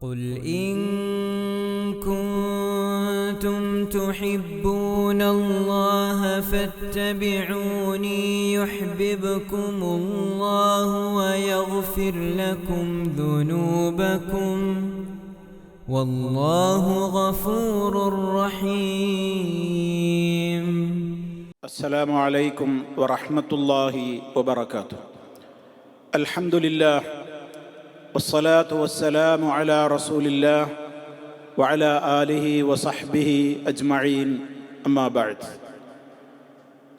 قل إن كنتم تحبون الله فاتبعوني يحببكم الله ويغفر لكم ذنوبكم والله غفور رحيم. السلام عليكم ورحمة الله وبركاته. الحمد لله والصلاة والسلام على رسول الله وعلى آله وصحبه أجمعين أما بعد.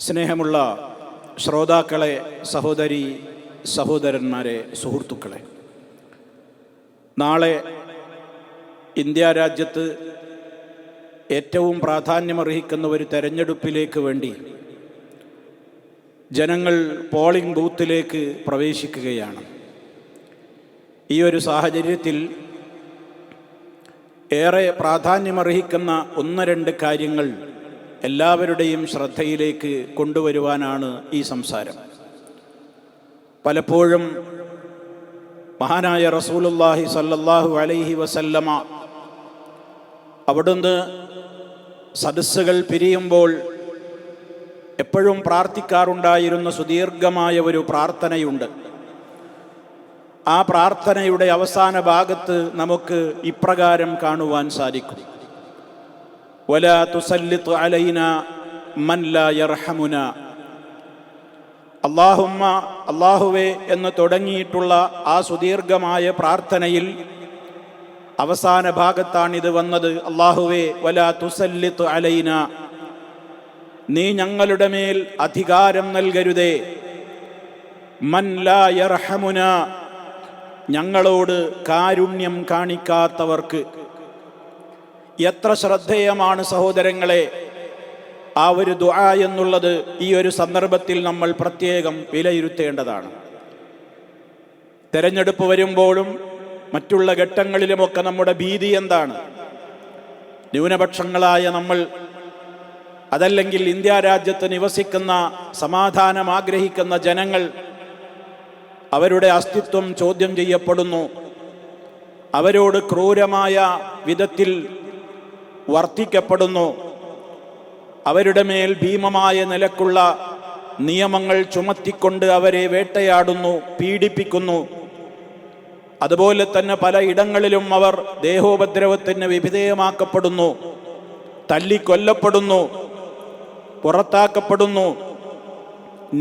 സ്നേഹമുള്ള ശ്രോതാക്കളെ, സഹോദരി സഹോദരന്മാരെ, സുഹൃത്തുക്കളെ, നാളെ ഇന്ത്യ രാജ്യത്ത് ഏറ്റവും പ്രാധാന്യമർഹിക്കുന്ന ഒരു തെരഞ്ഞെടുപ്പിലേക്ക് വേണ്ടി ജനങ്ങൾ പോളിംഗ് ബൂത്തിലേക്ക് പ്രവേശിക്കുകയാണ്. ഈ ഒരു സാഹചര്യത്തിൽ ഏറെ പ്രാധാന്യമർഹിക്കുന്ന ഒന്ന് രണ്ട് കാര്യങ്ങൾ എല്ലാവരുടെയും ശ്രദ്ധയിലേക്ക് കൊണ്ടുവരുവാനാണ് ഈ സംസാരം. പലപ്പോഴും മഹാനായ റസൂലുള്ളാഹി സ്വല്ലല്ലാഹു അലൈഹി വസല്ലമ അവിടുന്ന് സദസ്സുകൾ പിരിയുമ്പോൾ എപ്പോഴും പ്രാർത്ഥിക്കാറുണ്ടായിരുന്ന സുദീർഘമായ ഒരു പ്രാർത്ഥനയുണ്ട്. ആ പ്രാർത്ഥനയുടെ അവസാന ഭാഗത്ത് നമുക്ക് ഇപ്രകാരം കാണുവാൻ സാധിക്കും: വലാ തുസല്ലിത് അലൈനാ മൻ ലാ യർഹമുന. അല്ലാഹുമ്മ, അല്ലാഹുവേ എന്ന് തുടങ്ങിയിട്ടുള്ള ആ സുദീർഘമായ പ്രാർത്ഥനയിൽ അവസാന ഭാഗത്താണിത് വന്നത്. അല്ലാഹുവേ വലാ തുസല്ലിത് അലൈനാ, നീ ഞങ്ങളുടെ മേൽ അധികാരം നൽകരുതേ. മൻ ലാ യർഹമുന, ഞങ്ങളോട് കാരുണ്യം കാണിക്കാത്തവർക്ക്. എത്ര ശ്രദ്ധേയമാണ് സഹോദരങ്ങളെ ആ ഒരു ദുആ എന്നുള്ളത്. ഈ ഒരു സന്ദർഭത്തിൽ നമ്മൾ പ്രത്യേകം വിലയിരുത്തേണ്ടതാണ്. തെരഞ്ഞെടുപ്പ് വരുമ്പോഴും മറ്റുള്ള ഘട്ടങ്ങളിലുമൊക്കെ നമ്മുടെ ഭീതി എന്താണ്? ന്യൂനപക്ഷങ്ങളായ നമ്മൾ, അതല്ലെങ്കിൽ ഇന്ത്യ രാജ്യത്ത് നിവസിക്കുന്ന സമാധാനം ആഗ്രഹിക്കുന്ന ജനങ്ങൾ, അവരുടെ അസ്തിത്വം ചോദ്യം ചെയ്യപ്പെടുന്നു. അവരോട് ക്രൂരമായ വിധത്തിൽ വർത്തിക്കപ്പെടുന്നു. അവരുടെ മേൽ ഭീമമായ നിലക്കുള്ള നിയമങ്ങൾ ചുമത്തിക്കൊണ്ട് അവരെ വേട്ടയാടുന്നു, പീഡിപ്പിക്കുന്നു. അതുപോലെ തന്നെ പല ഇടങ്ങളിലും അവർ ദേഹോപദ്രവത്തിന് വിധേയമാക്കപ്പെടുന്നു, തല്ലിക്കൊല്ലപ്പെടുന്നു, പുറത്താക്കപ്പെടുന്നു,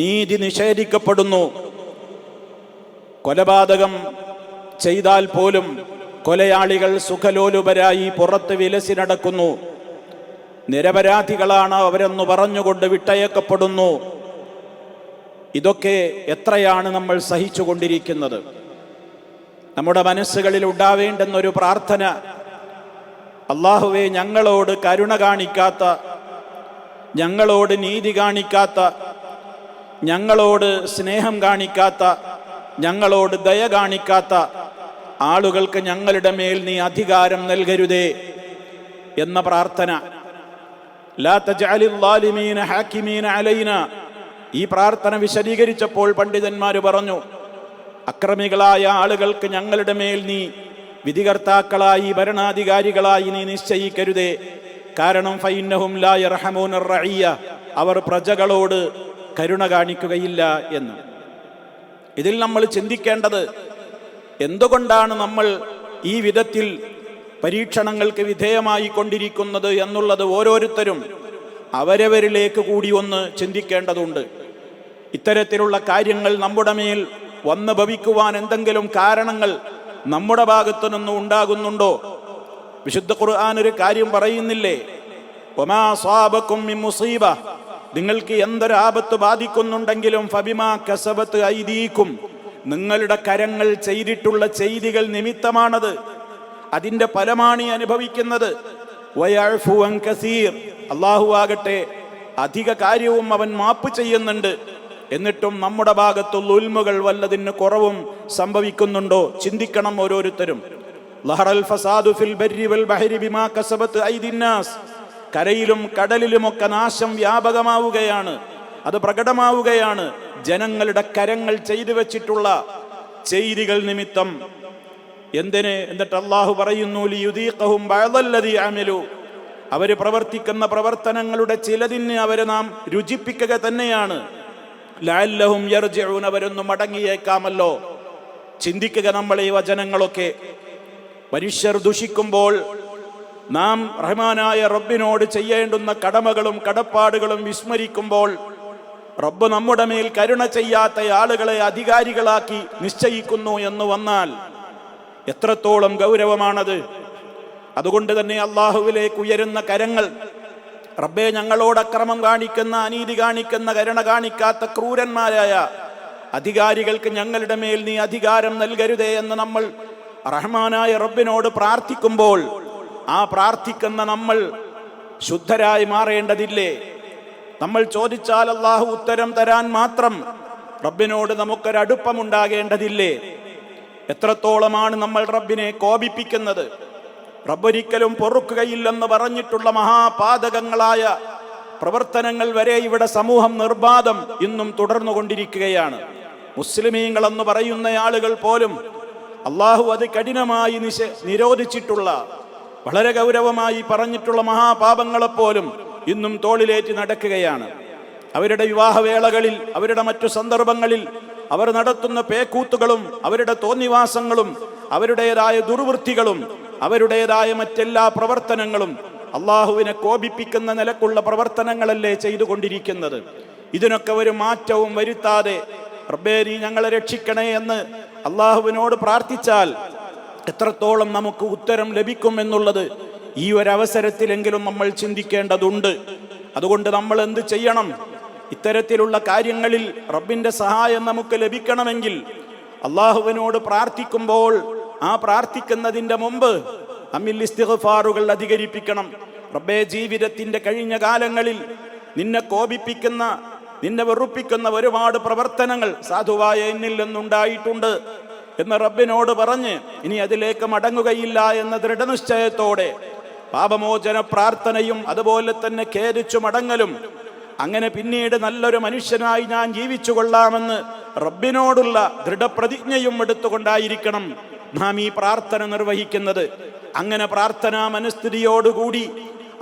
നീതി നിഷേധിക്കപ്പെടുന്നു. കൊലപാതകം ചെയ്താൽ പോലും കൊലയാളികൾ സുഖലോലുപരായി പുറത്ത് വിലസി നടക്കുന്നു. നിരപരാധികളാണ് അവരെന്ന് പറഞ്ഞുകൊണ്ട് വിട്ടയക്കപ്പെടുന്നു. ഇതൊക്കെ എത്രയാണ് നമ്മൾ സഹിച്ചുകൊണ്ടിരിക്കുന്നത്? നമ്മുടെ മനസ്സുകളിൽ ഉണ്ടാവേണ്ടുന്നൊരു പ്രാർത്ഥന: അല്ലാഹുവേ, ഞങ്ങളോട് കരുണ കാണിക്കാത്ത, ഞങ്ങളോട് നീതി കാണിക്കാത്ത, ഞങ്ങളോട് സ്നേഹം കാണിക്കാത്ത, ഞങ്ങളോട് ദയ കാണിക്കാത്ത ആളുകൾക്ക് ഞങ്ങളുടെ മേൽ നീ അധികാരം നൽകരുതേ എന്ന പ്രാർത്ഥന. ലാ തജ്അലിൽ ളാലിമീന ഹാകിമീന അലൈനാ. ഈ പ്രാർത്ഥന വിശദീകരിച്ചപ്പോൾ പണ്ഡിതന്മാർ പറഞ്ഞു, അക്രമികളായ ആളുകൾക്ക് ഞങ്ങളുടെ മേൽ നീ വിധികർത്താക്കളായി, ഭരണാധികാരികളായി നീ നിശ്ചയിക്കരുതേ. കാരണം ഫഇന്നഹും ലാ യർഹമൂനർ റഇയ്യ, അവർ പ്രജകളോട് കരുണ കാണിക്കുകയില്ല എന്ന്. ഇതിൽ നമ്മൾ ചിന്തിക്കേണ്ടത്, എന്തുകൊണ്ടാണ് നമ്മൾ ഈ വിധത്തിൽ പരീക്ഷണങ്ങൾക്ക് വിധേയമായി കൊണ്ടിരിക്കുന്നത് എന്നുള്ളത് ഓരോരുത്തരും അവരവരിലേക്ക് കൂടി ഒന്ന് ചിന്തിക്കേണ്ടതുണ്ട്. ഇത്തരത്തിലുള്ള കാര്യങ്ങൾ നമ്മുടെ മേൽ വന്നു ഭവിക്കുവാൻ എന്തെങ്കിലും കാരണങ്ങൾ നമ്മുടെ ഭാഗത്തു നിന്ന് ഉണ്ടാകുന്നുണ്ടോ? വിശുദ്ധ ഖുർആൻ ഒരു കാര്യം പറയുന്നില്ലേ? വമാ അസ്വാബകും മിൻ മുസീബ, നിങ്ങൾക്ക് എന്തൊരാപത്ത് ബാധിക്കുന്നുണ്ടെങ്കിലും ഫബിമാ കസബത്ത് ഐദീകും, നിങ്ങളുടെ കരങ്ങൾ ചെയ്തിട്ടുള്ള ചെയ്തികൾ നിമിത്തമാണത്. അതിൻ്റെ ഫലമാണ് അനുഭവിക്കുന്നത്. വയഅഫു അൻ കസീർ, അല്ലാഹു ആകട്ടെ അധിക കാര്യവും അവൻ മാപ്പ് ചെയ്യുന്നുണ്ട്. എന്നിട്ടും നമ്മുടെ ഭാഗത്തുള്ള ഉൽമുകൾ വല്ലതിന് കുറവും സംഭവിക്കുന്നുണ്ടോ? ചിന്തിക്കണം ഓരോരുത്തരും. ലഹറൽ ഫസാദു ഫിൽ ബർരി വൽ ബഹരി ബിമാ കസബത്ത് ഐദിന്നാസ്, കരയിലും കടലിലുമൊക്കെ നാശം വ്യാപകമാവുകയാണ്, അത് പ്രകടമാവുകയാണ് ജനങ്ങളുടെ കരങ്ങൾ ചെയ്തു വെച്ചിട്ടുള്ള ചെയ്തികൾ നിമിത്തം. എന്തിന്? എന്നിട്ട് അല്ലാഹു പറയുന്നു ലിയുദീഖഹും ബഅദല്ലദീ അമിലു, അവർ പ്രവർത്തിക്കുന്ന പ്രവർത്തനങ്ങളുടെ ചിലതിന് അവരെ നാം രുചിപ്പിക്കുക തന്നെയാണ്. ലഅല്ലഹും യർജിഊൻ, അവരൊന്ന് മടങ്ങിയേക്കാമല്ലോ. ചിന്തിക്കുക നമ്മൾ ഈ വചനങ്ങളൊക്കെ. മനുഷ്യർ ദുഷിക്കുമ്പോൾ നാം റഹ്മാനായ റബ്ബിനോട് ചെയ്യേണ്ടുന്ന കടമകളും കടപ്പാടുകളും വിസ്മരിക്കുമ്പോൾ റബ്ബ് നമ്മുടെ മേൽ കരുണ ചെയ്യാത്ത ആളുകളെ അധികാരികളാക്കി നിശ്ചയിക്കുന്നു എന്ന് വന്നാൽ എത്രത്തോളം ഗൗരവമാണത്. അതുകൊണ്ട് തന്നെ അള്ളാഹുവിലേക്ക് ഉയരുന്ന കരങ്ങൾ, റബ്ബേ ഞങ്ങളോട് അക്രമം കാണിക്കുന്ന, അനീതി കാണിക്കുന്ന, കരുണ കാണിക്കാത്ത ക്രൂരന്മാരായ അധികാരികൾക്ക് ഞങ്ങളുടെ മേൽ നീ അധികാരം നൽകരുതേ എന്ന് നമ്മൾ റഹ്മാനായ റബ്ബിനോട് പ്രാർത്ഥിക്കുമ്പോൾ ആ പ്രാർത്ഥിക്കുന്ന നമ്മൾ ശുദ്ധരായി മാറേണ്ടതില്ലേ? നമ്മൾ ചോദിച്ചാൽ അള്ളാഹു ഉത്തരം തരാൻ മാത്രം റബ്ബിനോട് നമുക്കൊരടുപ്പമുണ്ടാകേണ്ടതില്ലേ? എത്രത്തോളമാണ് നമ്മൾ റബ്ബിനെ കോപിപ്പിക്കുന്നത്? റബ്ബൊരിക്കലും പൊറുക്കുകയില്ലെന്ന് പറഞ്ഞിട്ടുള്ള മഹാപാതകങ്ങളായ പ്രവർത്തനങ്ങൾ വരെ ഇവിടെ സമൂഹം നിർബാധം ഇന്നും തുടർന്നുകൊണ്ടിരിക്കുകയാണ്. മുസ്ലിമീങ്ങളെന്ന് പറയുന്ന ആളുകൾ പോലും അള്ളാഹു അത് കഠിനമായി നിരോധിച്ചിട്ടുള്ള, വളരെ ഗൗരവമായി പറഞ്ഞിട്ടുള്ള മഹാപാപങ്ങളെപ്പോലും ഇന്നും തോളിലേറ്റി നടക്കുകയാണ്. അവരുടെ വിവാഹവേളകളിൽ, അവരുടെ മറ്റു സന്ദർഭങ്ങളിൽ അവർ നടത്തുന്ന പേക്കൂത്തുകളും അവരുടെ തോന്നിവാസങ്ങളും അവരുടേതായ ദുർവൃത്തികളും അവരുടേതായ മറ്റെല്ലാ പ്രവർത്തനങ്ങളും അള്ളാഹുവിനെ കോപിപ്പിക്കുന്ന നിലക്കുള്ള പ്രവർത്തനങ്ങളല്ലേ ചെയ്തുകൊണ്ടിരിക്കുന്നത്. ഇതിനൊക്കെ ഒരു മാറ്റവും വരുത്താതെ റബ്ബേ നീ ഞങ്ങളെ രക്ഷിക്കണേ എന്ന് അള്ളാഹുവിനോട് പ്രാർത്ഥിച്ചാൽ എത്രത്തോളം നമുക്ക് ഉത്തരം ലഭിക്കും എന്നുള്ളത് ഈ ഒരവസരത്തിലെങ്കിലും നമ്മൾ ചിന്തിക്കേണ്ടതുണ്ട്. അതുകൊണ്ട് നമ്മൾ എന്ത് ചെയ്യണം? ഇത്തരത്തിലുള്ള കാര്യങ്ങളിൽ റബ്ബിന്റെ സഹായം നമുക്ക് ലഭിക്കണമെങ്കിൽ അള്ളാഹുവിനോട് പ്രാർത്ഥിക്കുമ്പോൾ ആ പ്രാർത്ഥിക്കുന്നതിൻ്റെ മുമ്പ് നമ്മിൽ ഇസ്തിഗ്ഫാറുകൾ അധികരിപ്പിക്കണം. റബ്ബേ, ജീവിതത്തിന്റെ കഴിഞ്ഞ കാലങ്ങളിൽ നിന്നെ കോപിപ്പിക്കുന്ന, നിന്നെ വെറുപ്പിക്കുന്ന ഒരുപാട് പ്രവർത്തനങ്ങൾ സാധുവായ എന്നിൽ നിന്നുണ്ടായിട്ടുണ്ട് എന്ന് റബ്ബിനോട് പറഞ്ഞ് ഇനി അതിലേക്ക് മടങ്ങുകയില്ല എന്ന ദൃഢനിശ്ചയത്തോടെ പാപമോചന പ്രാർത്ഥനയും അതുപോലെ തന്നെ ഖേദിച്ചു മടങ്ങലും, അങ്ങനെ പിന്നീട് നല്ലൊരു മനുഷ്യനായി ഞാൻ ജീവിച്ചു കൊള്ളാമെന്ന് റബ്ബിനോടുള്ള ദൃഢപ്രതിജ്ഞയും എടുത്തുകൊണ്ടായിരിക്കണം നാം ഈ പ്രാർത്ഥന നിർവഹിക്കുന്നത്. അങ്ങനെ പ്രാർത്ഥനാ മനസ്ഥിതിയോടുകൂടി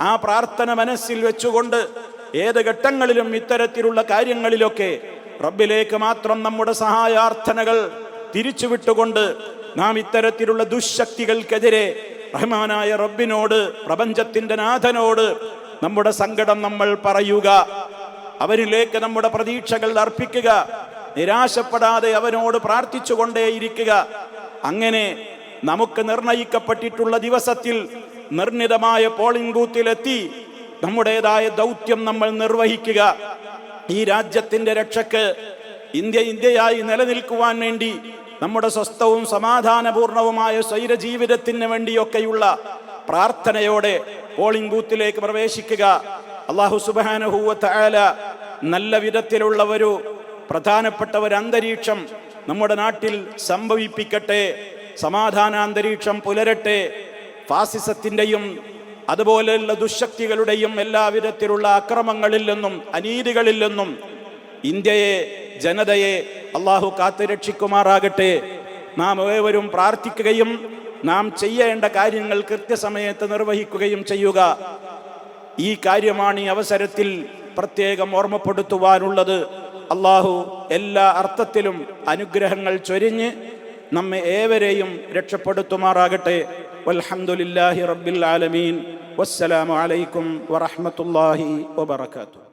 ആ പ്രാർത്ഥന മനസ്സിൽ വെച്ചുകൊണ്ട് ഏത് ഘട്ടങ്ങളിലും ഇത്തരത്തിലുള്ള കാര്യങ്ങളിലൊക്കെ റബ്ബിലേക്ക് മാത്രം നമ്മുടെ സഹായാർത്ഥനകൾ തിരിച്ചുവിട്ടുകൊണ്ട് നാം ഇത്തരത്തിലുള്ള ദുശക്തികൾക്കെതിരെ റഹ്മാനായ റബ്ബിനോട്, പ്രപഞ്ചത്തിന്റെ നാഥനോട് നമ്മുടെ സങ്കടം നമ്മൾ പറയുക, അവനിലേക്ക് നമ്മുടെ പ്രതീക്ഷകൾ അർപ്പിക്കുക, നിരാശപ്പെടാതെ അവനോട് പ്രാർത്ഥിച്ചുകൊണ്ടേയിരിക്കുക. അങ്ങനെ നമുക്ക് നിർണയിക്കപ്പെട്ടിട്ടുള്ള ദിവസത്തിൽ നിർണിതമായ പോളിംഗ് ബൂത്തിലെത്തി നമ്മുടേതായ ദൗത്യം നമ്മൾ നിർവഹിക്കുക. ഈ രാജ്യത്തിന്റെ രക്ഷക്ക്, ഇന്ത്യയായി നിലനിൽക്കുവാൻ വേണ്ടി, നമ്മുടെ സ്വസ്ഥവും സമാധാനപൂർണവുമായ സ്വൈരജീവിതത്തിന് വേണ്ടിയൊക്കെയുള്ള പ്രാർത്ഥനയോടെ പോളിംഗ് ബൂത്തിലേക്ക് പ്രവേശിക്കുക. അല്ലാഹു സുബ്ഹാനഹു വ തആല നല്ല വിധത്തിലുള്ള ഒരു പ്രധാനപ്പെട്ട ഒരു അന്തരീക്ഷം നമ്മുടെ നാട്ടിൽ സംഭവിപ്പിക്കട്ടെ. സമാധാനാന്തരീക്ഷം പുലരട്ടെ. ഫാസിസത്തിൻ്റെയും അതുപോലെയുള്ള ദുശക്തികളുടെയും എല്ലാവിധത്തിലുള്ള അക്രമങ്ങളിൽ നിന്നും അനീതികളിൽ നിന്നും ഇന്ത്യയെ, ജനതയെ അള്ളാഹു കാത്തുരക്ഷിക്കുമാറാകട്ടെ. നാം ഏവരും പ്രാർത്ഥിക്കുകയും നാം ചെയ്യേണ്ട കാര്യങ്ങൾ കൃത്യസമയത്ത് നിർവഹിക്കുകയും ചെയ്യുക. ഈ കാര്യമാണ് ഈ അവസരത്തിൽ പ്രത്യേകം ഓർമ്മപ്പെടുത്തുവാനുള്ളത്. അള്ളാഹു എല്ലാ അർത്ഥത്തിലും അനുഗ്രഹങ്ങൾ ചൊരിഞ്ഞ് നമ്മെ ഏവരെയും രക്ഷപ്പെടുത്തുമാറാകട്ടെ. വൽഹംദുലില്ലാഹി റബ്ബിൽ ആലമീൻ. വസ്സലാമു അലൈക്കും വറഹ്മത്തുള്ളാഹി വബറകാതുഹു.